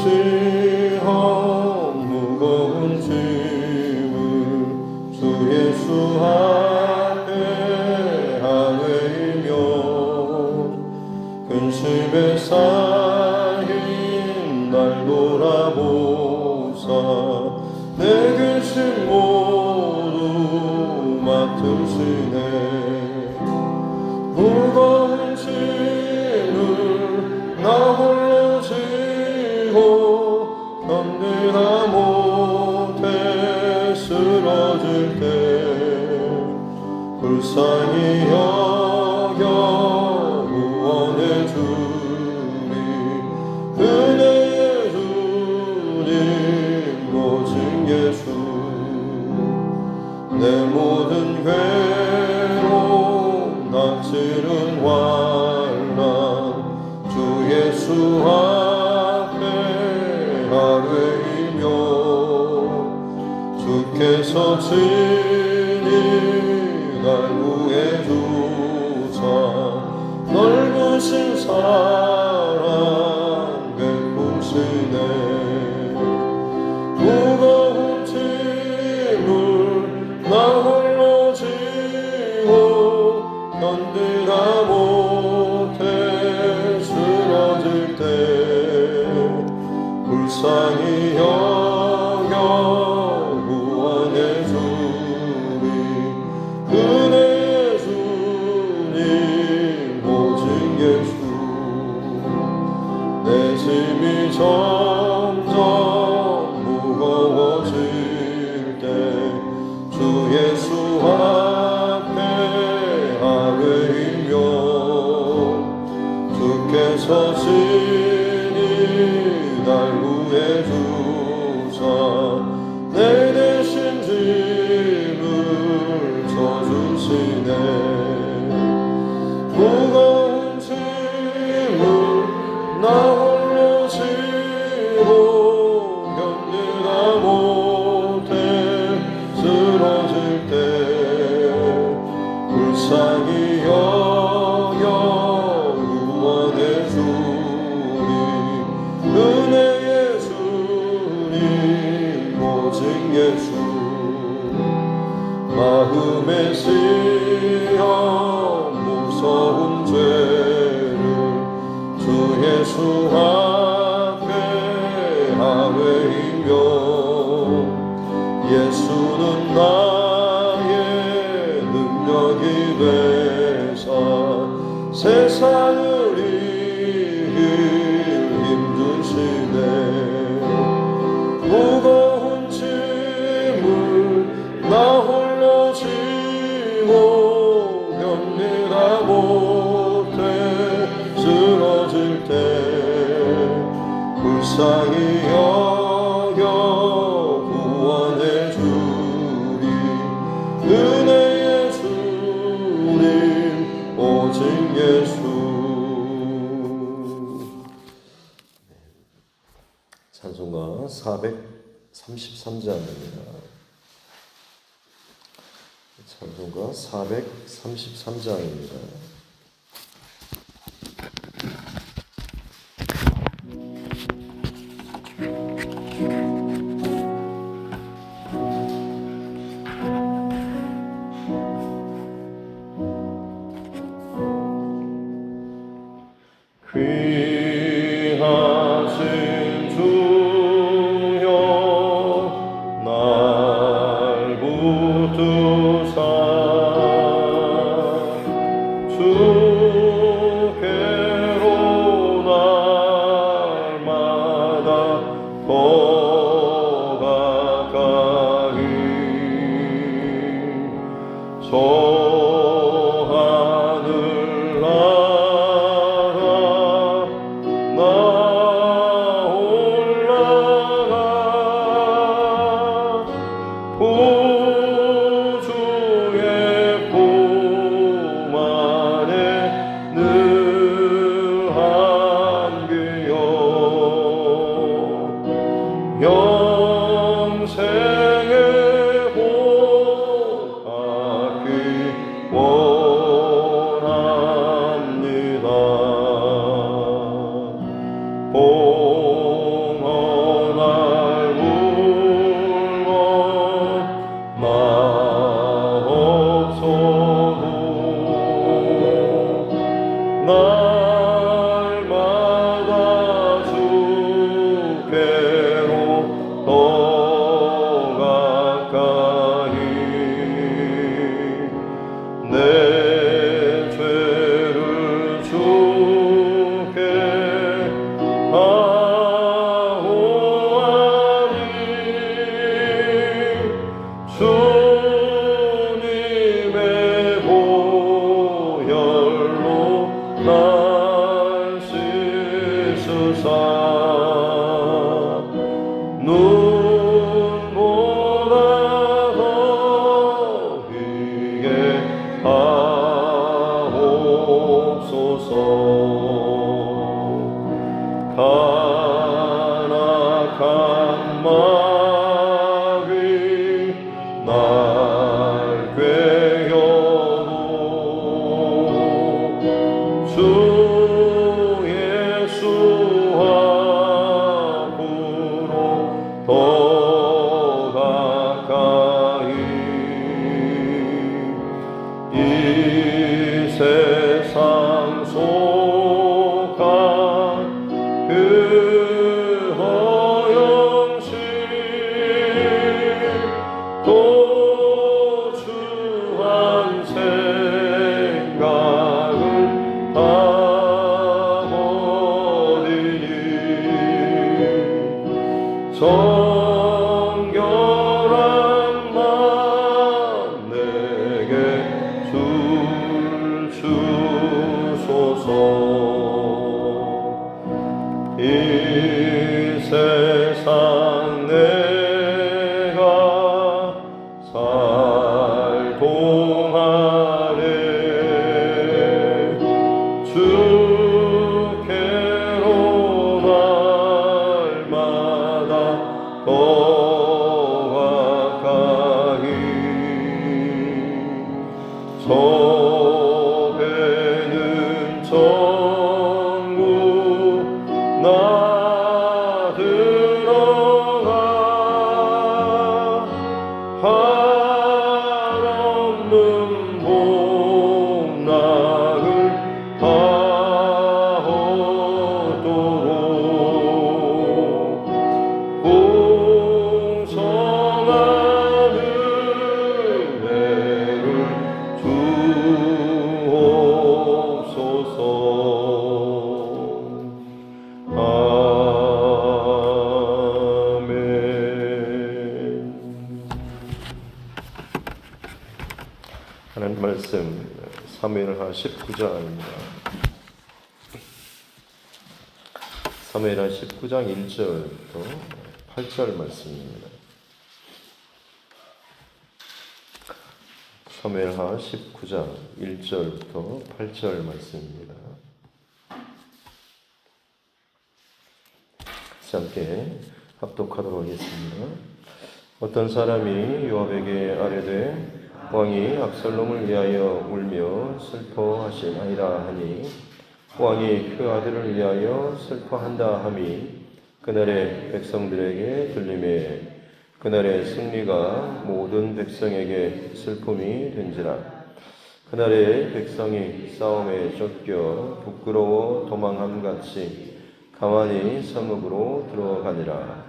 지어 무거운 짐을 주 예수 앞에 아뢰며 근심에 쌓인 날 돌아보사 내 근심 모두 맡으시네. 무거운 짐을 나 홀로 지고 견디다 못해 쓰러질 때 불쌍히 여겨 구원해 주니 은혜의 주님 모진 예수. 내 모든 괴로움 닥치는 환난 주 예수 앞에 아뢰이며 주께서 친히 날 구해주사 넓으신 사랑 베푸시네. 무거운 짐을 나 홀로 지고 견디다 못해 쓰러질 때 불쌍히 여겨 구원해 주니 은혜의 주님 모진 예수. 내 짐이 점점 무거워질 때 주 예수 앞에 아뢰이며 주께서 친히 날 구해주사 내 대신 짐을 져주시네. 무거운 짐을 나 홀로 지고 견디다 못해 쓰러질 때 불쌍히 여겨 구원해 주니 은혜의 주님 모진 예수. 마음에 씌어 무서운 죄를 주 예수 앞에 아뢰이며 예수는 나의 능력이 되사 세상을 이길 힘주시네. 무거운 짐을 나 홀로 지고 견디다 못해 쓰러질 때 불쌍히 여겨 구원해 주니 은혜의 주님 오직 예수. 찬송가 433장입니다. 찬송가 433장입니다. 귀하신 주여 날 붙드사 주께로 날마다 더 가까이 저 하늘 나라 날마다 주께로 더 가까이 내 죄를 주께 다호하니 주님의 보혈로 날 씻으사 눈보다 더 희게 하옵소서. 간악한 마귀 날 괴여도 주 예수 앞으로 더 가까이 이 세상 속한 그 허영심 도주한 생각을 다 버리니 정결한 맘 내게 주소서. 이 세상 내가 살 동안에 주께로 날마다 더 가까이 배는 천국 나 들어가 한없는 복락을 하오도록 풍성한 은혜를 주옵소서. 아멘. 하나님 말씀 사무엘하 19장입니다. 사무엘하 19장 1절부터 8절 말씀입니다. 사무엘하 19장 1절부터 8절 말씀입니다. 같이 함께 합독하도록 하겠습니다. 어떤 사람이 요압에게 아뢰되 왕이 압살롬을 위하여 울며 슬퍼하시나이다 하니 왕이 그 아들을 위하여 슬퍼한다 함이 그날의 백성들에게 들리매 그날의 승리가 모든 백성에게 슬픔이 된지라. 그날의 백성이 싸움에 쫓겨 부끄러워 도망함같이 가만히 성읍으로 들어가니라.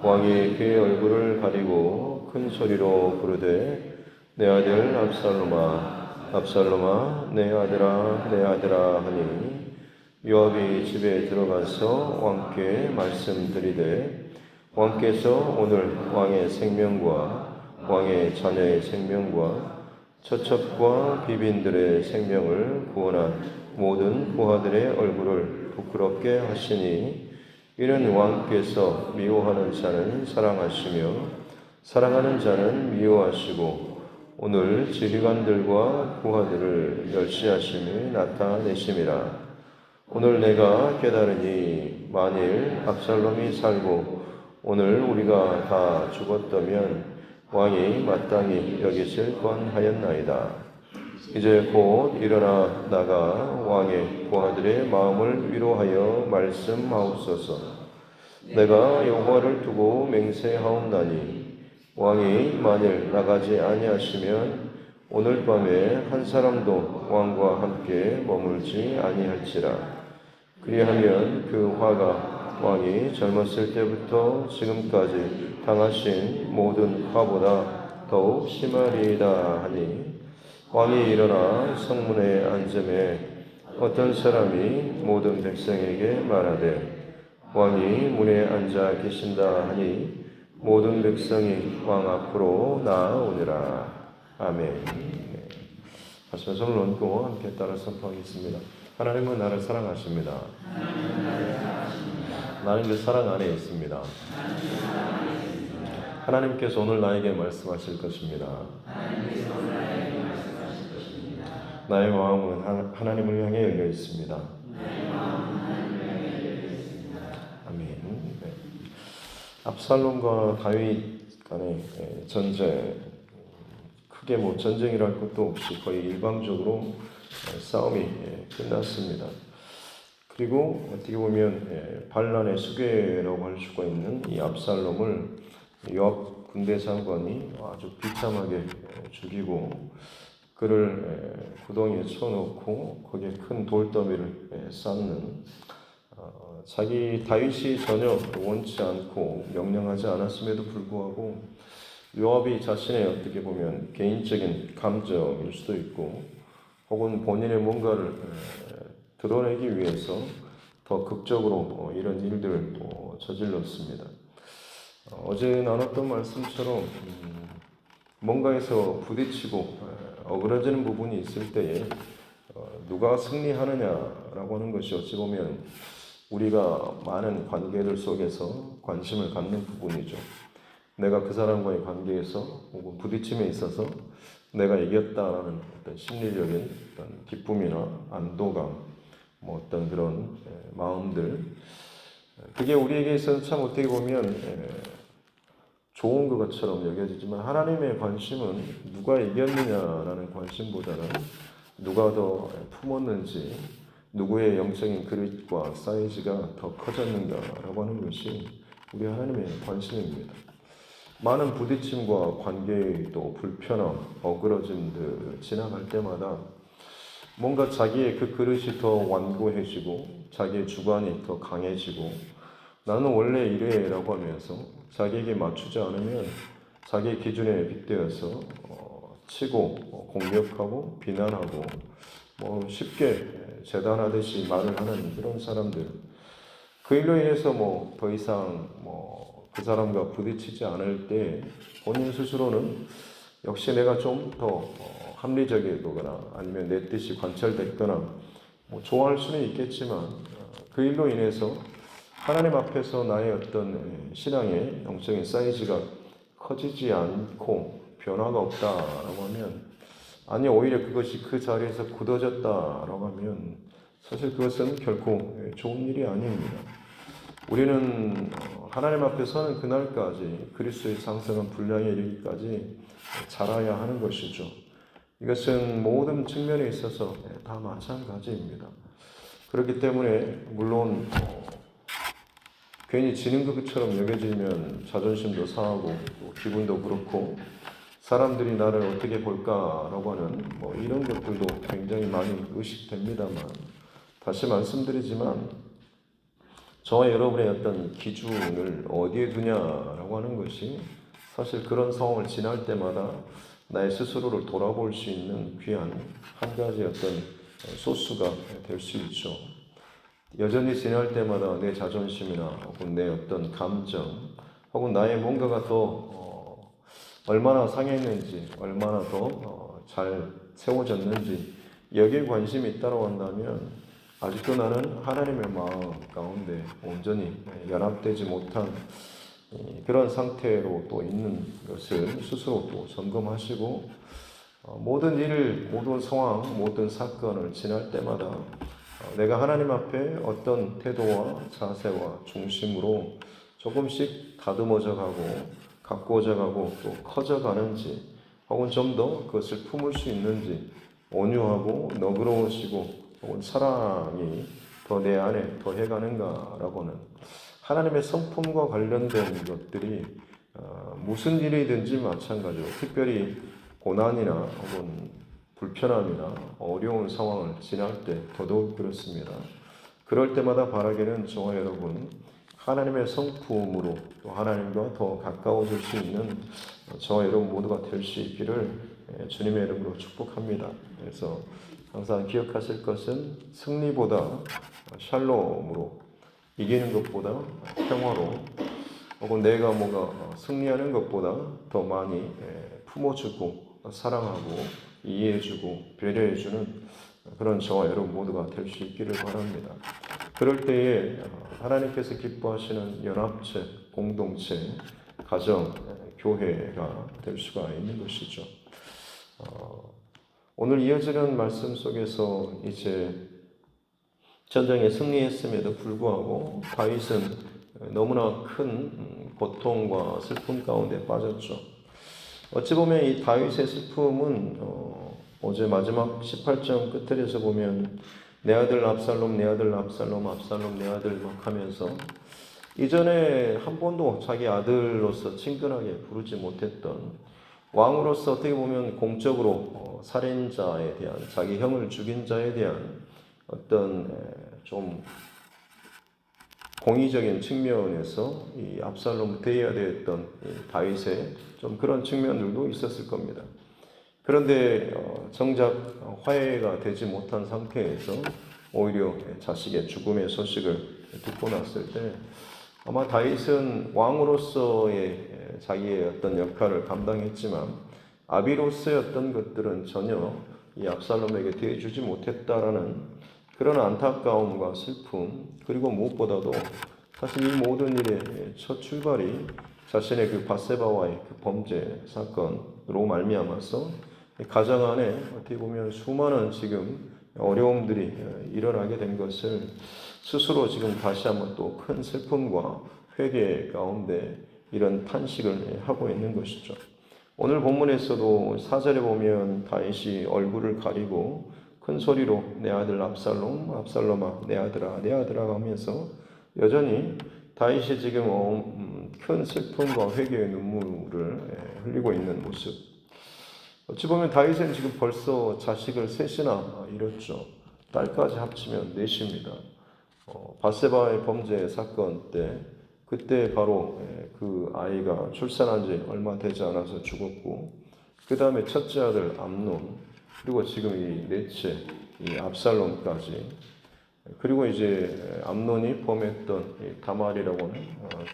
왕이 그의 얼굴을 가리고 큰 소리로 부르되 내 아들 압살롬아 압살롬아 내 아들아 내 아들아 하니 요압이 집에 들어가서 왕께 말씀드리되 왕께서 오늘 왕의 생명과 왕의 자녀의 생명과 처첩과 비빈들의 생명을 구원한 모든 부하들의 얼굴을 부끄럽게 하시니 이는 왕께서 미워하는 자는 사랑하시며 사랑하는 자는 미워하시고 오늘 지휘관들과 부하들을 멸시하심이 나타내심이라. 오늘 내가 깨달으니 만일 압살롬이 살고 오늘 우리가 다 죽었다면 왕이 마땅히 여기실 뻔하였나이다. 이제 곧 일어나 나가 왕의 부하들의 마음을 위로하여 말씀하옵소서. 내가 여호와를 두고 맹세하옵나니 왕이 만일 나가지 아니하시면 오늘 밤에 한 사람도 왕과 함께 머물지 아니할지라. 그리하면 그 화가 왕이 젊었을 때부터 지금까지 당하신 모든 화보다 더욱 심하리이다 하니, 왕이 일어나 성문에 앉음에 어떤 사람이 모든 백성에게 말하되 왕이 문에 앉아 계신다 하니 모든 백성이 왕 앞으로 나아오니라. 아멘. 하시면 손을 얹고 함께 따라 선포하겠습니다. 하나님은 나를 사랑하십니다. 나는 그 사랑 안에 있습니다. 하나님께서 오늘 나에게 말씀하실 것입니다. 나의 마음은 하나님을 향해 열려 있습니다. 아멘. 네. 압살롬과 다윗 간의 전쟁, 크게 전쟁이랄 것도 없이 거의 일방적으로 싸움이 끝났습니다. 그리고 어떻게 보면 반란의 수괴라고 할 수가 있는 이 압살롬을 요압 군대 장관이 아주 비참하게 죽이고, 그를 구덩이에 쳐놓고 거기에 큰 돌더미를 쌓는, 자기 다윗이 전혀 원치 않고 명령하지 않았음에도 불구하고 요압이 자신의 어떻게 보면 개인적인 감정일 수도 있고, 혹은 본인의 뭔가를 드러내기 위해서 더 극적으로 이런 일들을 저질렀습니다. 어제 나눴던 말씀처럼 뭔가에서 부딪히고 어그러지는 부분이 있을 때에 누가 승리하느냐라고 하는 것이 어찌 보면 우리가 많은 관계들 속에서 관심을 갖는 부분이죠. 내가 그 사람과의 관계에서 혹은 부딪힘에 있어서 내가 이겼다라는 어떤 심리적인 어떤 기쁨이나 안도감, 어떤 그런 마음들, 그게 우리에게 있어서 참 어떻게 보면 좋은 것처럼 여겨지지만, 하나님의 관심은 누가 이겼느냐라는 관심보다는 누가 더 품었는지, 누구의 영적인 그릇과 사이즈가 더 커졌는가라고 하는 것이 우리 하나님의 관심입니다. 많은 부딪힘과 관계의 또 불편함, 어그러짐들 지나갈 때마다 뭔가 자기의 그 그릇이 더 완고해지고 자기의 주관이 더 강해지고, 나는 원래 이래라고 하면서 자기에게 맞추지 않으면 자기의 기준에 빗대어서 치고 공격하고 비난하고 쉽게 재단하듯이 말을 하는 그런 사람들, 그 일로 인해서 더 이상 그 사람과 부딪히지 않을 때 본인 스스로는 역시 내가 좀 더 합리적이거나 아니면 내 뜻이 관철됐거나 좋아할 수는 있겠지만, 그 일로 인해서 하나님 앞에서 나의 어떤 신앙의 영적인 사이즈가 커지지 않고 변화가 없다라고 하면, 아니 오히려 그것이 그 자리에서 굳어졌다라고 하면 사실 그것은 결코 좋은 일이 아닙니다. 우리는 하나님 앞에 서는 그날까지 그리스도의 상승한 분량에 이르기까지 자라야 하는 것이죠. 이것은 모든 측면에 있어서 다 마찬가지입니다. 그렇기 때문에 물론 괜히 지는 것처럼 여겨지면 자존심도 상하고 또 기분도 그렇고 사람들이 나를 어떻게 볼까라고 하는 이런 것들도 굉장히 많이 의식됩니다만, 다시 말씀드리지만 저와 여러분의 어떤 기준을 어디에 두냐라고 하는 것이 사실 그런 상황을 지날 때마다 나의 스스로를 돌아볼 수 있는 귀한 한 가지 어떤 소스가 될 수 있죠. 여전히 지날 때마다 내 자존심이나 혹은 내 어떤 감정 혹은 나의 뭔가가 더 얼마나 상했는지, 얼마나 더 잘 세워졌는지 여기에 관심이 있다고 한다면, 아직도 나는 하나님의 마음 가운데 온전히 연합되지 못한 그런 상태로 또 있는 것을 스스로 또 점검하시고, 모든 일, 모든 상황, 모든 사건을 지날 때마다 내가 하나님 앞에 어떤 태도와 자세와 중심으로 조금씩 다듬어져 가고 가꾸어져 가고 또 커져 가는지, 혹은 좀 더 그것을 품을 수 있는지, 온유하고 너그러우시고 혹은 사랑이 더 내 안에 더해가는가라고는, 하나님의 성품과 관련된 것들이 무슨 일이든지 마찬가지로, 특별히 고난이나 혹은 불편함이나 어려운 상황을 지날 때 더더욱 그렇습니다. 그럴 때마다 바라기는 저와 여러분 하나님의 성품으로 또 하나님과 더 가까워질 수 있는 저와 여러분 모두가 될 수 있기를 주님의 이름으로 축복합니다. 그래서 항상 기억하실 것은 승리보다 샬롬으로, 이기는 것보다 평화로, 혹은 내가 뭔가 승리하는 것보다 더 많이 품어주고 사랑하고 이해해주고 배려해주는 그런 저와 여러분 모두가 될 수 있기를 바랍니다. 그럴 때에 하나님께서 기뻐하시는 연합체, 공동체, 가정, 교회가 될 수가 있는 것이죠. 오늘 이어지는 말씀 속에서 이제 전쟁에 승리했음에도 불구하고 다윗은 너무나 큰 고통과 슬픔 가운데 빠졌죠. 어찌 보면 이 다윗의 슬픔은 어제 마지막 18장 끝에서 보면 내 아들 압살롬, 내 아들 압살롬, 압살롬 내 아들 막 하면서 이전에 한 번도 자기 아들로서 친근하게 부르지 못했던, 왕으로서 어떻게 보면 공적으로 살인자에 대한, 자기 형을 죽인 자에 대한 어떤 좀 공의적인 측면에서 이 압살롬을 대해야 되었던 다윗의 좀 그런 측면들도 있었을 겁니다. 그런데 정작 화해가 되지 못한 상태에서 오히려 자식의 죽음의 소식을 듣고 났을 때 아마 다윗은 왕으로서의 자기의 어떤 역할을 감당했지만 아비로서의 어떤 것들은 전혀 이 압살롬에게 대해주지 못했다라는 그런 안타까움과 슬픔, 그리고 무엇보다도 사실 이 모든 일의 첫 출발이 자신의 그 밧세바와의 그 범죄 사건으로 말미암아서 가정 안에 어떻게 보면 수많은 지금 어려움들이 일어나게 된 것을 스스로 지금 다시 한번 또 큰 슬픔과 회개 가운데 이런 탄식을 하고 있는 것이죠. 오늘 본문에서도 4절에 보면 다윗이 얼굴을 가리고 큰 소리로 내 아들 압살롬, 압살롬아, 내 아들아, 내 아들아 하면서 여전히 다윗이 지금 큰 슬픔과 회개의 눈물을 흘리고 있는 모습. 어찌 보면 다윗은 지금 벌써 자식을 셋이나 잃었죠. 딸까지 합치면 넷입니다. 밧세바의 범죄 사건 때 그때 바로 그 아이가 출산한 지 얼마 되지 않아서 죽었고, 그 다음에 첫째 아들 암논, 그리고 지금 이 넷째 이 압살롬까지, 그리고 이제 암논이 범했던 이 다말이라고 하는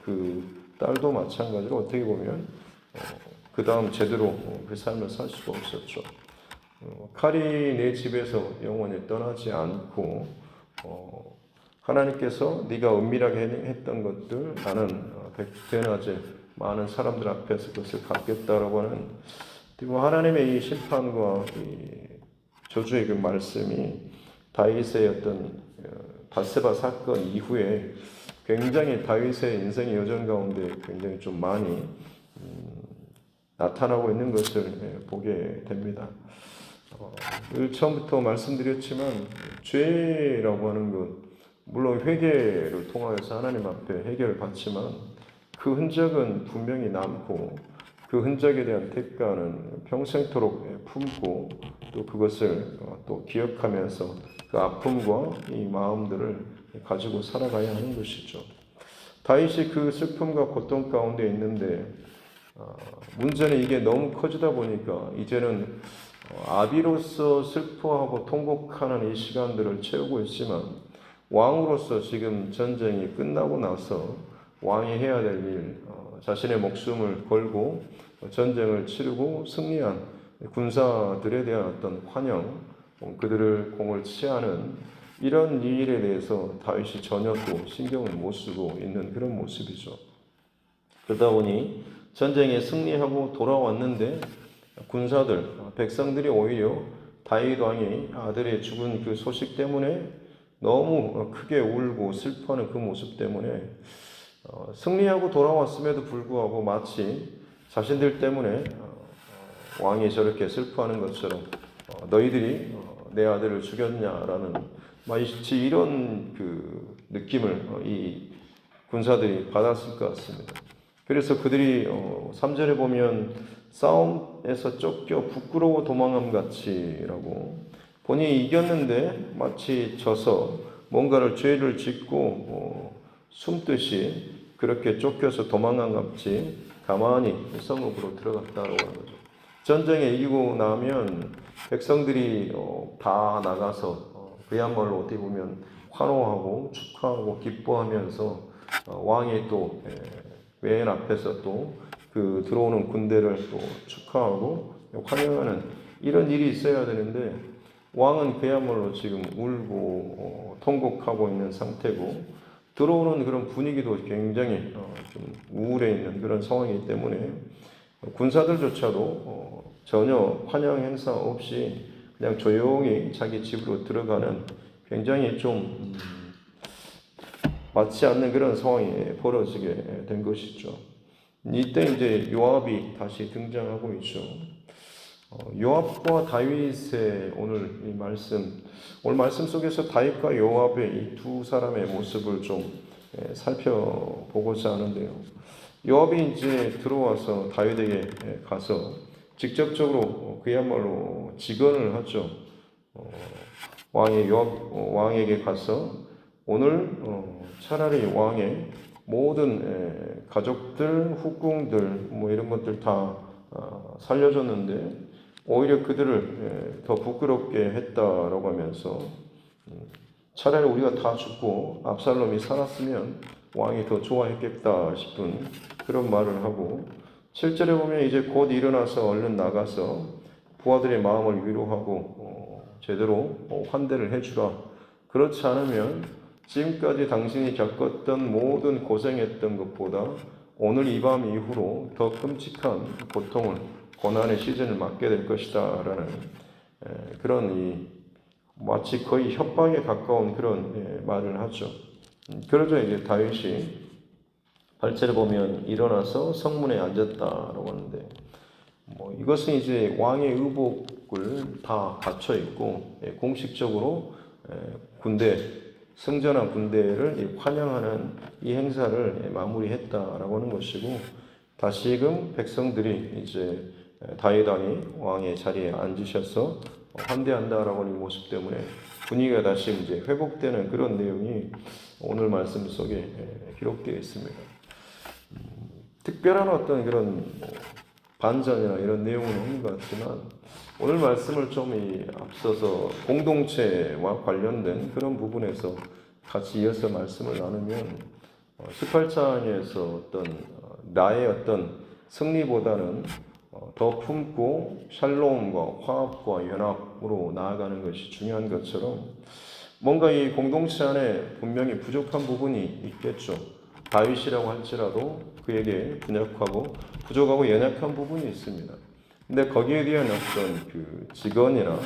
그 딸도 마찬가지로 어떻게 보면 그 다음 제대로 그 삶을 살 수가 없었죠. 칼이 내 집에서 영원히 떠나지 않고 하나님께서 네가 은밀하게 했던 것들 나는 백대낮에 많은 사람들 앞에서 그것을 갚겠다라고 하는 하나님의 이 심판과 이 저주의 그 말씀이 다윗의 어떤 밧세바 사건 이후에 굉장히 다윗의 인생의 여정 가운데 굉장히 좀 많이 나타나고 있는 것을 보게 됩니다. 처음부터 말씀드렸지만 죄라고 하는 것, 물론 회개를 통하여서 하나님 앞에 해결을 받지만 그 흔적은 분명히 남고 그 흔적에 대한 대가는 평생토록 품고 또 그것을 또 기억하면서 그 아픔과 이 마음들을 가지고 살아가야 하는 것이죠. 다윗이 그 슬픔과 고통 가운데 있는데 문제는 이게 너무 커지다 보니까 이제는 아비로서 슬퍼하고 통곡하는 이 시간들을 채우고 있지만 왕으로서 지금 전쟁이 끝나고 나서 왕이 해야 될 일, 자신의 목숨을 걸고 전쟁을 치르고 승리한 군사들에 대한 어떤 환영, 그들을 공을 치하는 이런 일에 대해서 다윗이 전혀 또 신경을 못 쓰고 있는 그런 모습이죠. 그러다 보니 전쟁에 승리하고 돌아왔는데 군사들, 백성들이 오히려 다윗 왕이 아들의 죽은 그 소식 때문에 너무 크게 울고 슬퍼하는 그 모습 때문에 승리하고 돌아왔음에도 불구하고 마치 자신들 때문에 왕이 저렇게 슬퍼하는 것처럼 너희들이 내 아들을 죽였냐라는 마치 이런 그 느낌을 이 군사들이 받았을 것 같습니다. 그래서 그들이 3절에 보면 싸움에서 쫓겨 부끄러워 도망함 같이라고, 본인이 이겼는데 마치 져서 뭔가를 죄를 짓고 숨듯이 그렇게 쫓겨서 도망한 같이 가만히 성읍으로 들어갔다고 하는 거죠. 전쟁에 이기고 나면 백성들이 다 나가서 그야말로 어떻게 보면 환호하고 축하하고 기뻐하면서 왕이 또 맨 앞에서 또 그 들어오는 군대를 또 축하하고 환영하는 이런 일이 있어야 되는데, 왕은 그야말로 지금 울고 통곡하고 있는 상태고, 들어오는 그런 분위기도 굉장히 좀 우울해 있는 그런 상황이기 때문에 군사들조차도 전혀 환영 행사 없이 그냥 조용히 자기 집으로 들어가는 굉장히 좀 맞지 않는 그런 상황이 벌어지게 된 것이죠. 이때 이제 요압이 다시 등장하고 있죠. 요압과 다윗의 오늘 말씀 속에서 다윗과 요압의 이 두 사람의 모습을 좀 살펴보고자 하는데요. 요압이 이제 들어와서 다윗에게 가서 직접적으로 그야말로 직언을 하죠. 왕에게 가서 오늘 차라리 왕의 모든 가족들, 후궁들 뭐 이런 것들 다 살려줬는데 오히려 그들을 더 부끄럽게 했다라고 하면서 차라리 우리가 다 죽고 압살롬이 살았으면 왕이 더 좋아했겠다 싶은 그런 말을 하고, 7절에 보면 이제 곧 일어나서 얼른 나가서 부하들의 마음을 위로하고 제대로 환대를 해주라. 그렇지 않으면 지금까지 당신이 겪었던 모든 고생했던 것보다 오늘 이 밤 이후로 더 끔찍한 고통을, 고난의 시즌을 맞게 될 것이다 라는 그런 마치 거의 협박에 가까운 그런 말을 하죠. 그러자 이제 다윗이 8절에 보면 일어나서 성문에 앉았다라고 하는데, 이것은 이제 왕의 의복을 다 갖춰 입고 공식적으로 승전한 군대를 환영하는 이 행사를 마무리했다라고 하는 것이고, 다시금 백성들이 이제 다윗 왕의 자리에 앉으셔서 환대한다라고 하는 모습 때문에 분위기가 다시 이제 회복되는 그런 내용이 오늘 말씀 속에 기록되어 있습니다. 특별한 어떤 그런 반전이나 이런 내용은 없는 것 같지만, 오늘 말씀을 좀 앞서서 공동체와 관련된 그런 부분에서 같이 이어서 말씀을 나누면 18장에서 나의 승리보다는 더 품고 샬롬과 화합과 연합으로 나아가는 것이 중요한 것처럼, 뭔가 이 공동체 안에 분명히 부족한 부분이 있겠죠. 다윗이라고 할지라도 그에게 부족하고 연약한 부분이 있습니다. 근데 거기에 대한 어떤 직언이나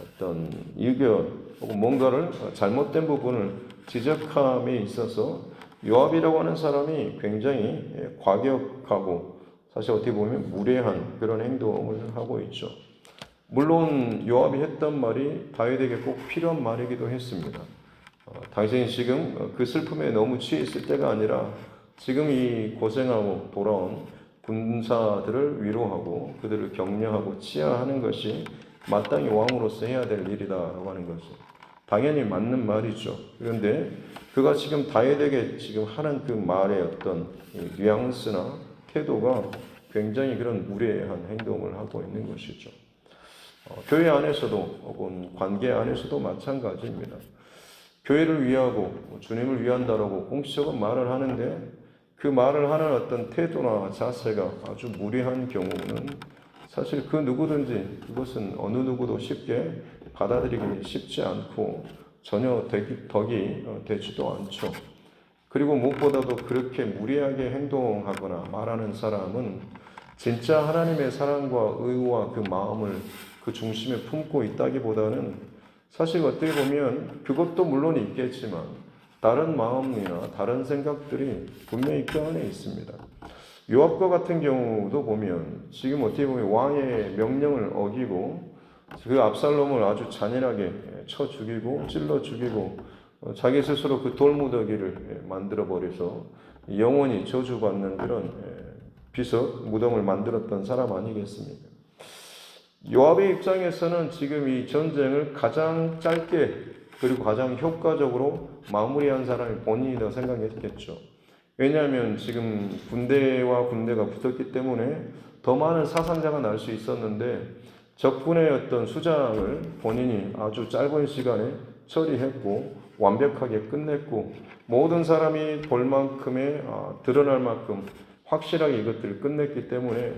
어떤 의견 혹은 뭔가를 잘못된 부분을 지적함에 있어서 요압이라고 하는 사람이 굉장히 과격하고 사실 어떻게 보면 무례한 그런 행동을 하고 있죠. 물론 요압이 했던 말이 다윗에게 꼭 필요한 말이기도 했습니다. 당신이 지금 그 슬픔에 너무 취해 있을 때가 아니라 지금 이 고생하고 돌아온 군사들을 위로하고 그들을 격려하고 치하하는 것이 마땅히 왕으로서 해야 될 일이다라고 하는 것이 당연히 맞는 말이죠. 그런데 그가 지금 다윗에게 지금 하는 그 말의 어떤 뉘앙스나 태도가 굉장히 그런 무례한 행동을 하고 있는 것이죠. 교회 안에서도 혹은 관계 안에서도 마찬가지입니다. 교회를 위하고 주님을 위한다라고 공식적으로 말을 하는데 그 말을 하는 어떤 태도나 자세가 아주 무례한 경우는 사실 그 누구든지 그것은 어느 누구도 쉽게 받아들이기 쉽지 않고 전혀 덕이 되지도 않죠. 그리고 무엇보다도 그렇게 무례하게 행동하거나 말하는 사람은 진짜 하나님의 사랑과 의와 그 마음을 그 중심에 품고 있다기보다는 사실 어떻게 보면 그것도 물론 있겠지만 다른 마음이나 다른 생각들이 분명히 그 안에 있습니다. 요압과 같은 경우도 보면 지금 어떻게 보면 왕의 명령을 어기고 그 압살롬을 아주 잔인하게 쳐 죽이고 찔러 죽이고 자기 스스로 그 돌무더기를 만들어 버려서 영원히 저주받는 그런 비석 무덤을 만들었던 사람 아니겠습니까? 요압의 입장에서는 지금 이 전쟁을 가장 짧게 그리고 가장 효과적으로 마무리한 사람이 본인이라고 생각했겠죠. 왜냐하면 지금 군대와 군대가 붙었기 때문에 더 많은 사상자가 날 수 있었는데 적군의 어떤 수장을 본인이 아주 짧은 시간에 처리했고 완벽하게 끝냈고 모든 사람이 볼 만큼의 드러날 만큼 확실하게 이것들을 끝냈기 때문에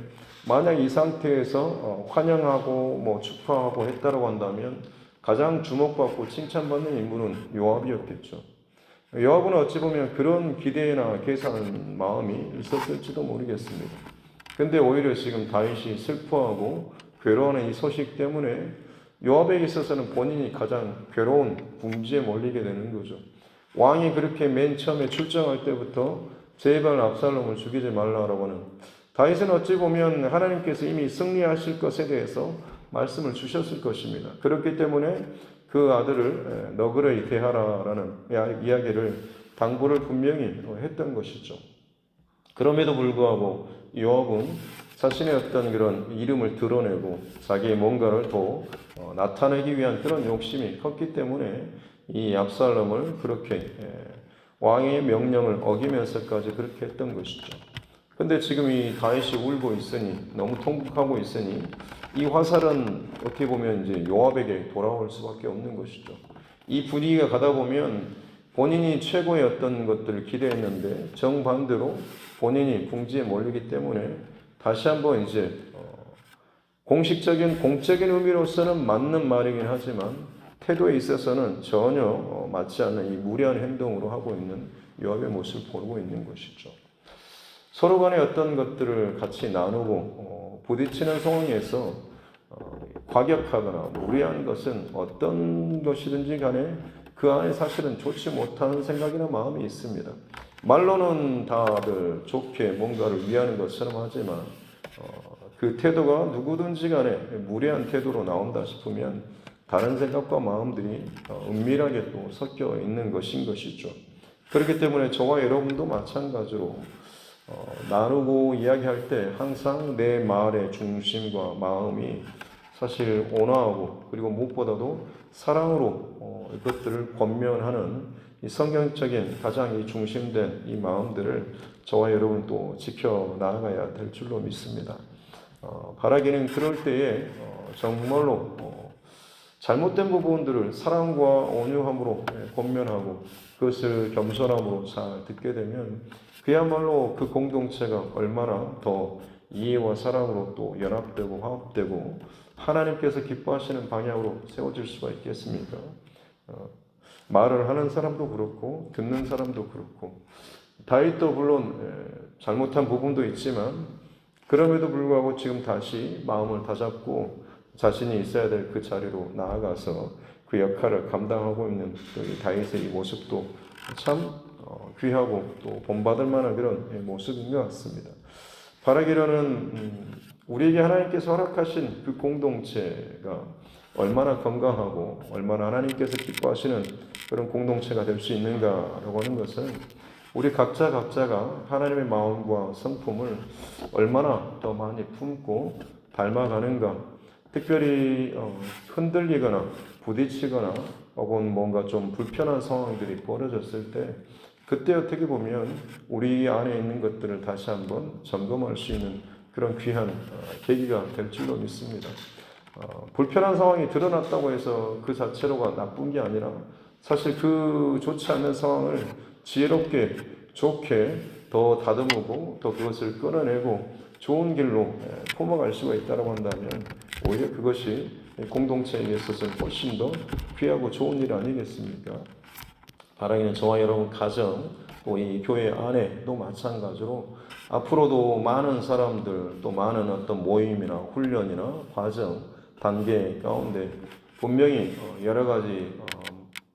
만약 이 상태에서 환영하고 뭐 축하하고 했다고 한다면 가장 주목받고 칭찬받는 인물은 요압이었겠죠. 요압은 어찌 보면 그런 기대나 계산 마음이 있었을지도 모르겠습니다. 근데 오히려 지금 다윗이 슬퍼하고 괴로워하는 이 소식 때문에 요압에게 있어서는 본인이 가장 괴로운 궁지에 몰리게 되는 거죠. 왕이 그렇게 맨 처음에 출정할 때부터 제발 압살롬을 죽이지 말라라고 하는, 다윗은 어찌 보면 하나님께서 이미 승리하실 것에 대해서 말씀을 주셨을 것입니다. 그렇기 때문에 그 아들을 너그러이 대하라라는 이야기를 당부를 분명히 했던 것이죠. 그럼에도 불구하고 요압은 자신의 어떤 그런 이름을 드러내고 자기의 뭔가를 더 나타내기 위한 그런 욕심이 컸기 때문에 이 압살롬을 그렇게 왕의 명령을 어기면서까지 그렇게 했던 것이죠. 근데 지금 이 다윗이 울고 있으니, 너무 통곡하고 있으니 이 화살은 어떻게 보면 이제 요압에게 돌아올 수밖에 없는 것이죠. 이 분위기가 가다 보면 본인이 최고의 어떤 것들을 기대했는데 정반대로 본인이 궁지에 몰리기 때문에 다시 한번 이제 공식적인 공적인 의미로서는 맞는 말이긴 하지만 태도에 있어서는 전혀 맞지 않는 이 무례한 행동으로 하고 있는 요압의 모습을 보고 있는 것이죠. 서로 간에 어떤 것들을 같이 나누고 부딪히는 상황에서 과격하거나 무례한 것은 어떤 것이든지 간에 그 안에 사실은 좋지 못한 생각이나 마음이 있습니다. 말로는 다들 좋게 뭔가를 위하는 것처럼 하지만 그 태도가 누구든지 간에 무례한 태도로 나온다 싶으면 다른 생각과 마음들이 은밀하게 또 섞여 있는 것인 것이죠. 그렇기 때문에 저와 여러분도 마찬가지로 나누고 이야기할 때 항상 내 말의 중심과 마음이 사실 온화하고 그리고 무엇보다도 사랑으로 이것들을 권면하는 이 성경적인 가장 이 중심된 이 마음들을 저와 여러분 또 지켜 나가야 될 줄로 믿습니다. 바라기는 그럴 때에 정말로 잘못된 부분들을 사랑과 온유함으로 권면하고 그것을 겸손함으로 잘 듣게 되면 그야말로 그 공동체가 얼마나 더 이해와 사랑으로 또 연합되고 화합되고 하나님께서 기뻐하시는 방향으로 세워질 수가 있겠습니까? 말을 하는 사람도 그렇고 듣는 사람도 그렇고 다윗도 물론 잘못한 부분도 있지만 그럼에도 불구하고 지금 다시 마음을 다잡고 자신이 있어야 될 그 자리로 나아가서 그 역할을 감당하고 있는 다윗의 이 모습도 참 귀하고 또 본받을 만한 그런 모습인 것 같습니다. 바라기로는 우리에게 하나님께서 허락하신 그 공동체가 얼마나 건강하고 얼마나 하나님께서 기뻐하시는 그런 공동체가 될 수 있는가라고 하는 것은 우리 각자가 하나님의 마음과 성품을 얼마나 더 많이 품고 닮아가는가, 특별히 흔들리거나 부딪히거나 혹은 뭔가 좀 불편한 상황들이 벌어졌을 때 그때 어떻게 보면 우리 안에 있는 것들을 다시 한번 점검할 수 있는 그런 귀한 계기가 될 줄로 믿습니다. 불편한 상황이 드러났다고 해서 그 자체로가 나쁜 게 아니라 사실 그 좋지 않는 상황을 지혜롭게 좋게 더 다듬고 더 그것을 끌어내고 좋은 길로 품어갈 수가 있다고 한다면 오히려 그것이 공동체에 있어서는 훨씬 더 귀하고 좋은 일 아니겠습니까? 바라기는 저와 여러분 가정 또 이 교회 안에도 마찬가지로 앞으로도 많은 사람들 또 많은 어떤 모임이나 훈련이나 과정 단계 가운데 분명히 여러 가지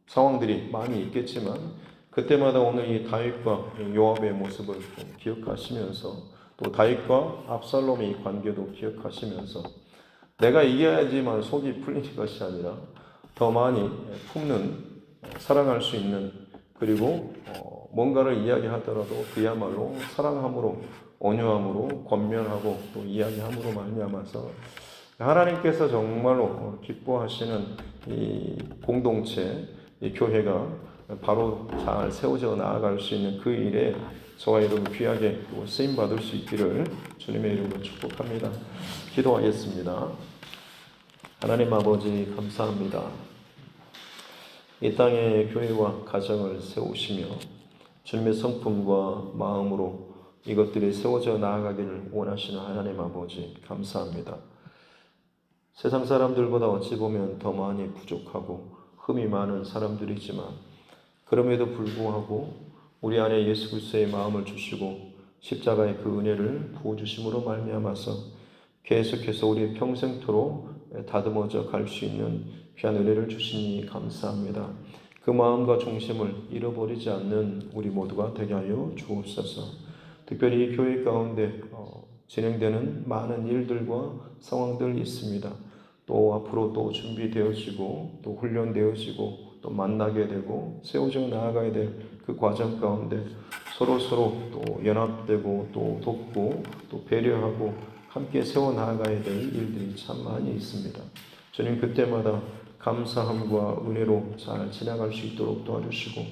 상황들이 많이 있겠지만 그때마다 오늘 이 다윗과 요압의 모습을 기억하시면서 또 다윗과 압살롬의 관계도 기억하시면서 내가 이겨야지만 속이 풀리는 것이 아니라 더 많이 품는 사랑할 수 있는 그리고 뭔가를 이야기하더라도 그야말로 사랑함으로, 온유함으로, 권면하고 또 이야기함으로 말미암아서 하나님께서 정말로 기뻐하시는 이 공동체, 이 교회가 바로 잘 세워져 나아갈 수 있는 그 일에 저와 여러분 귀하게 쓰임 받을 수 있기를 주님의 이름으로 축복합니다. 기도하겠습니다. 하나님 아버지 감사합니다. 이 땅에 교회와 가정을 세우시며 주님의 성품과 마음으로 이것들이 세워져 나아가기를 원하시는 하나님 아버지 감사합니다. 세상 사람들보다 어찌 보면 더 많이 부족하고 흠이 많은 사람들이지만 그럼에도 불구하고 우리 안에 예수 그리스도의 마음을 주시고 십자가의 그 은혜를 부어주심으로 말미암아서 계속해서 우리 평생토록 다듬어져 갈 수 있는 귀한 은혜를 주시니 감사합니다. 그 마음과 중심을 잃어버리지 않는 우리 모두가 되게 하여 주옵소서. 특별히 이 교회 가운데 진행되는 많은 일들과 상황들이 있습니다. 또 앞으로 또 준비되어지고 또 훈련되어지고 또 만나게 되고 세워져 나아가야 될 그 과정 가운데 서로 또 연합되고 또 돕고 또 배려하고 함께 세워 나아가야 될 일들이 참 많이 있습니다. 주님 그때마다 감사함과 은혜로 잘 지나갈 수 있도록 도와주시고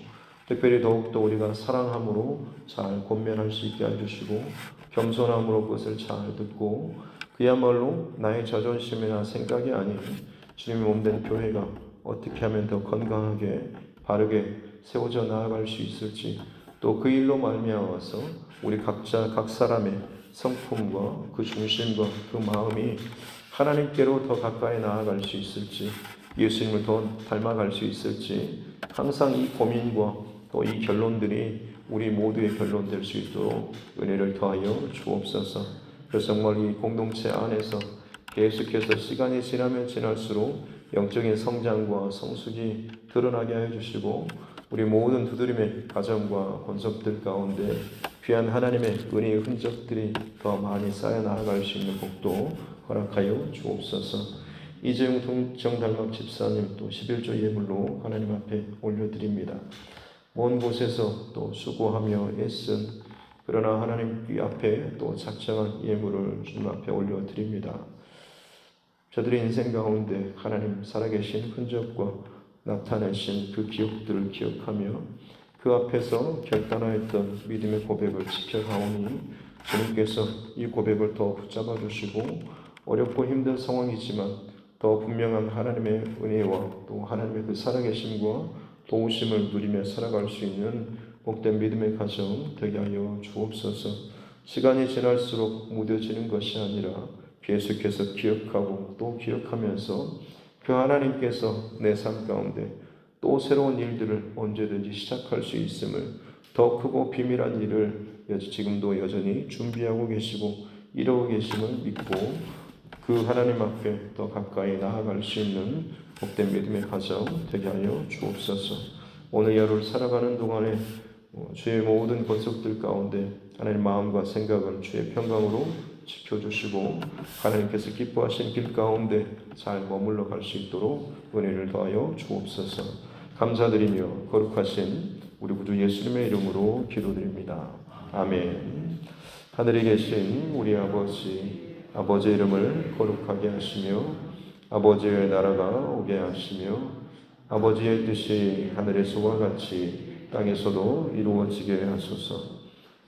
특별히 더욱더 우리가 사랑함으로 잘 권면할 수 있게 해주시고 겸손함으로 그것을 잘 듣고 그야말로 나의 자존심이나 생각이 아닌 주님의 몸된 교회가 어떻게 하면 더 건강하게 바르게 세워져 나아갈 수 있을지 또 그 일로 말미암아서 우리 각자 각 사람의 성품과 그 중심과 그 마음이 하나님께로 더 가까이 나아갈 수 있을지 예수님을 더 닮아갈 수 있을지 항상 이 고민과 또 이 결론들이 우리 모두의 결론 될 수 있도록 은혜를 더하여 주옵소서. 그래서 정말 이 공동체 안에서 계속해서 시간이 지나면 지날수록 영적인 성장과 성숙이 드러나게 하여 주시고 우리 모든 두드림의 가정과 권속들 가운데 귀한 하나님의 은혜의 흔적들이 더 많이 쌓여 나아갈 수 있는 복도 허락하여 주옵소서. 이재용 정달막 집사님 또 11조 예물로 하나님 앞에 올려드립니다. 먼 곳에서 또 수고하며 애쓴 그러나 하나님 귀 앞에 또 작정한 예물을 주님 앞에 올려드립니다. 저들의 인생 가운데 하나님 살아계신 흔적과 나타내신 그 기억들을 기억하며 그 앞에서 결단하였던 믿음의 고백을 지켜가오니 주님께서 이 고백을 더 붙잡아 주시고 어렵고 힘든 상황이지만 더 분명한 하나님의 은혜와 또 하나님의 그 살아계심과 도우심을 누리며 살아갈 수 있는 복된 믿음의 가정 되게 하여 주옵소서. 시간이 지날수록 무뎌지는 것이 아니라 계속해서 기억하고 또 기억하면서 그 하나님께서 내 삶 가운데 또 새로운 일들을 언제든지 시작할 수 있음을 더 크고 비밀한 일을 지금도 여전히 준비하고 계시고 이루고 계심을 믿고 그 하나님 앞에 더 가까이 나아갈 수 있는 복된 믿음의 가정 되게 하여 주옵소서. 오늘 하루를 살아가는 동안에 주의 모든 권속들 가운데 하나님 마음과 생각을 주의 평강으로 지켜주시고 하나님께서 기뻐하신 길 가운데 잘 머물러 갈 수 있도록 은혜를 더하여 주옵소서. 감사드리며 거룩하신 우리 구주 예수님의 이름으로 기도드립니다. 아멘. 하늘에 계신 우리 아버지의 이름을 거룩하게 하시며 아버지의 나라가 오게 하시며 아버지의 뜻이 하늘에서와 같이 땅에서도 이루어지게 하소서.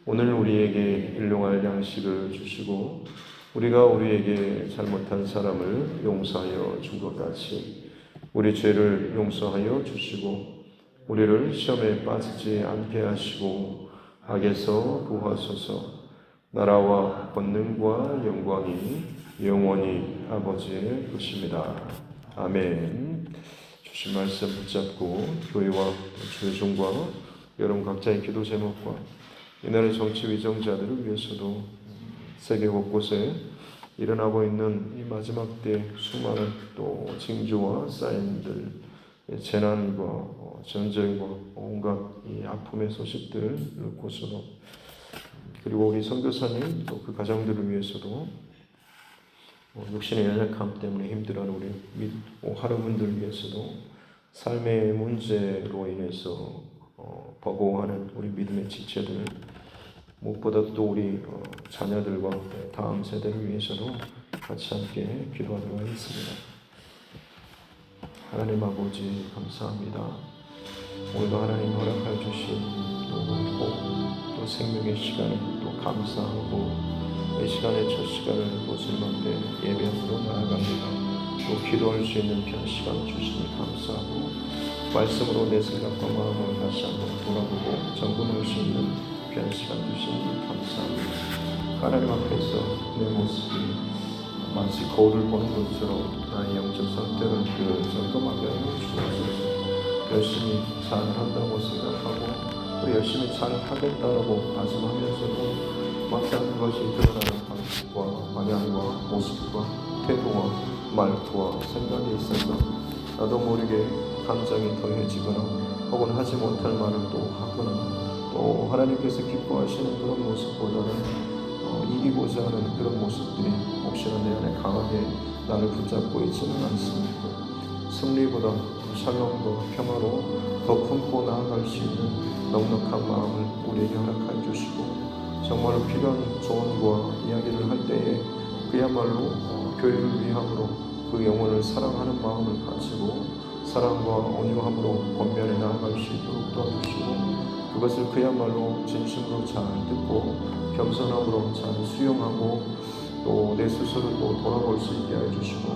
오늘 우리에게 일용할 양식을 주시고 우리가 우리에게 잘못한 사람을 용서하여 준 것 같이 우리 죄를 용서하여 주시고 우리를 시험에 빠지지 않게 하시고 악에서 구하소서. 나라와 권능과 영광이 영원히 아버지의 것입니다. 아멘. 주신 말씀 붙잡고 교회와 주의 종과 여러분 각자의 기도 제목과 이날의 정치 위정자들을 위해서도 세계 곳곳에 일어나고 있는 이 마지막 때 수많은 또 징조와 사인들, 재난과 전쟁과 온갖 이 아픔의 소식들을 놓고서도 그리고 우리 선교사님 또 그 가정들을 위해서도 육신의 연약함 때문에 힘들어하는 우리 하루분들 위해서도 삶의 문제로 인해서 버거워하는 우리 믿음의 지체들, 무엇보다 또 우리 자녀들과 다음 세대를 위해서도 같이 함께 기도하도록 하겠습니다. 하나님 아버지 감사합니다. 오늘도 하나님 허락하여 주신 또 생명의 시간을 또 감사하고 이 시간의 첫 시간을 또 주님 앞에 예배함으로 나아갑니다. 또 기도할 수 있는 귀한 시간 주시니 감사하고 말씀으로 내 생각과 마음을 다시 한번 돌아보고 점검할 수 있는 귀한 시간 주시니 감사합니다. 하나님 앞에서 내 모습이 마치 거울을 보는 것처럼 나의 영적 상태를 점검하게 하여 주옵소서. 열심히 잘한다고 생각하고 또 열심히 잘하겠다라고 말씀하면서도 막상 그것이 드러나는 방식과 방향과 모습과 태도와 말투와 생각이 있어서 나도 모르게 감정이 더해지거나 혹은 하지 못할 말을 또 하거나 또 하나님께서 기뻐하시는 그런 모습보다는 이기고자 하는 그런 모습들이 혹시나 내 안에 강하게 나를 붙잡고 있지는 않습니까? 승리보다 샬롬과 평화로 더 품고 나아갈 수 있는 넉넉한 마음을 우리에게 허락해 주시고 정말로 필요한 조언과 이야기를 할 때에 그야말로 교회를 위함으로 그 영혼을 사랑하는 마음을 가지고 사랑과 온유함으로 권면해 나아갈 수 있도록 도와주시고 그것을 그야말로 진심으로 잘 듣고 겸손함으로 잘 수용하고 또 내 스스로 또 돌아볼 수 있게 해주시고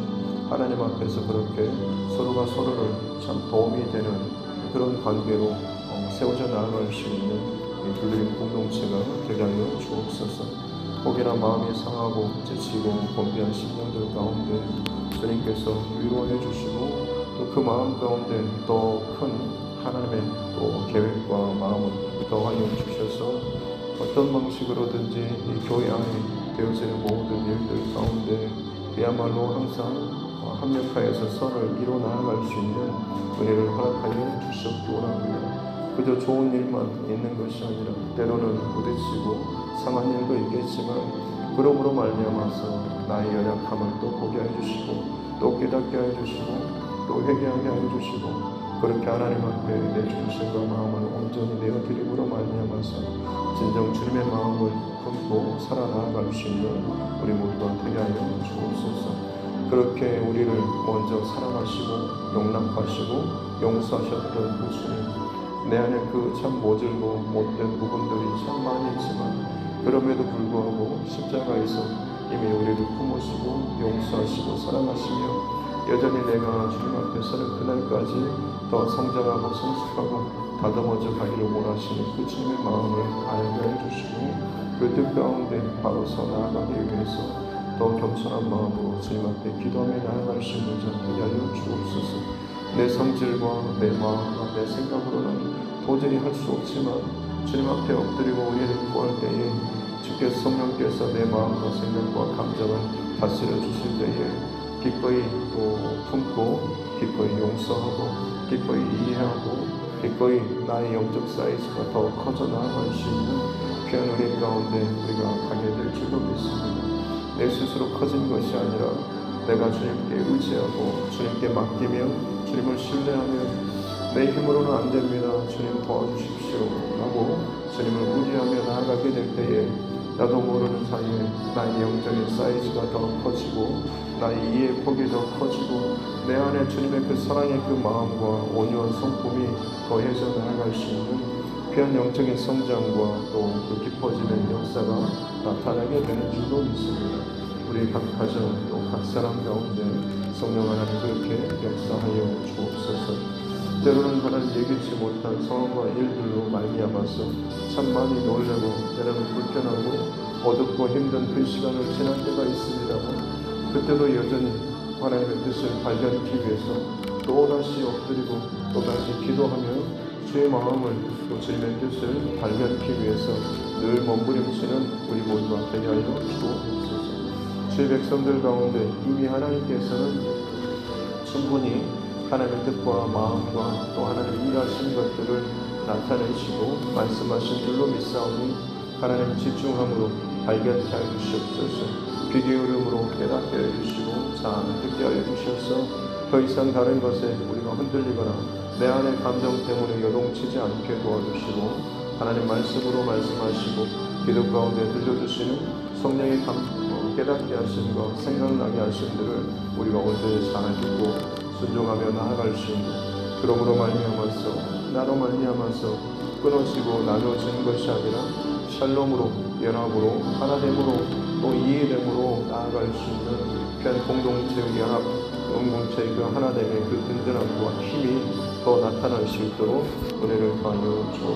하나님 앞에서 그렇게 서로가 서로를 참 도움이 되는 그런 관계로 세워져 나아갈 수 있는 그들의 공동체가 되게 하여 주옵소서. 혹여나 마음이 상하고 지치고 곤비한 심령들 가운데 주님께서 위로해 주시고 또 그 마음 가운데 더 큰 하나님의 또 계획과 마음을 더하여 주셔서 어떤 방식으로든지 이 교회 안에 되어지는 모든 일들 가운데 그야말로 항상 합력하여서 선을 이뤄 나아갈 수 있는 은혜를 허락하여 주시옵기 원합니다. 그저 좋은 일만 있는 것이 아니라 때로는 부딪히고 상한 일도 있겠지만 그러므로 말미암아서 나의 연약함을 또 보게 해주시고 또 깨닫게 해주시고 또 회개하게 해주시고 그렇게 하나님 앞에 내 중심과 마음을 온전히 내어드림으로 말미암아서 진정 주님의 마음을 품고 살아나갈 수 있는 우리 모두가 되게 하여 주옵소서. 그렇게 우리를 먼저 사랑하시고 용납하시고 용서하셨던 그 주님 내 안에 그 참 모질고 못된 부분들이 참 많이 있지만 그럼에도 불구하고 십자가에서 이미 우리를 품으시고 용서하시고 사랑하시며 여전히 내가 주님 앞에 서는 그날까지 더 성장하고 성숙하고 다듬어져 가기를 원하시는 그 주님의 마음을 알게 해주시고 그 뜻 가운데 바로 서 나아가기 위해서 더 겸손한 마음으로 주님 앞에 기도하며 나아갈 수 있는 자 되게 하여 주옵소서. 내 성질과 내 마음과 내 생각으로는 도저히 할 수 없지만 주님 앞에 엎드리고 우리를 구할 때에 주께서 성령께서 내 마음과 생각과 감정을 다스려 주실 때에 기꺼이 또 품고 기꺼이 용서하고 기꺼이 이해하고 기꺼이 나의 영적 사이즈가 더 커져 나아갈 수 있는 귀한 은혜 가운데 우리가 가게 될 줄로 믿습니다. 내 스스로 커진 것이 아니라 내가 주님께 의지하고 주님께 맡기며 주님을 신뢰하며 내 힘으로는 안 됩니다. 주님 도와주십시오 라고 주님을 의지하며 나아가게 될 때에 나도 모르는 사이에 나의 영적인 사이즈가 더 커지고 나의 이해의 폭이 더 커지고 내 안에 주님의 그 사랑의 그 마음과 온유한 성품이 더해져 나아갈 수 있는 귀한 영적인 성장과 또 그 깊어지는 역사가 나타나게 되는 줄로 믿습니다. 우리 각 가정 또 각 사람 가운데 성령 하나님 그렇게 역사하여 주옵소서. 때로는 하나님 예기치 못한 상황과 일들로 말미암아서 참 많이 놀라고 때로는 불편하고 어둡고 힘든 그 시간을 지날 때가 있습니다만 그때도 여전히 하나님의 뜻을 발견하기 위해서 또다시 엎드리고 또다시 기도하며 주의 마음을 또 주님의 뜻을 발견하기 위해서 늘 몸부림치는 우리 모두가 되게 하여 주옵소서. 주의 백성들 가운데 이미 하나님께서는 충분히 하나님의 뜻과 마음과 또 하나님의 일하신 것들을 나타내시고 말씀하신 줄로 믿사오니 하나님 집중함으로 발견케 하여 주시옵소서. 귀 기울음으로 깨닫게 해주시고 잘 듣게 하여 주셔서 더 이상 다른 것에 우리가 흔들리거나 내 안의 감정 때문에 요동치지 않게 도와주시고 하나님 말씀으로 말씀하시고 기도 가운데 들려주시는 성령의 깨닫게 하심과 생각나게 하심들을 우리가 온전히 잘 듣고 순종하며 나아갈 수 있는 그러므로 말미암아서 나로 말미암아서 끊어지고 나누어지는 것이 아니라 샬롬으로 연합으로 하나됨으로 또 이해됨으로 나아갈 수 있는 귀한 공동체의 연합 공동체의 그 하나됨의 그 든든함과 힘이 더 나타날 수 있도록 은혜를 더하여 주옵소서.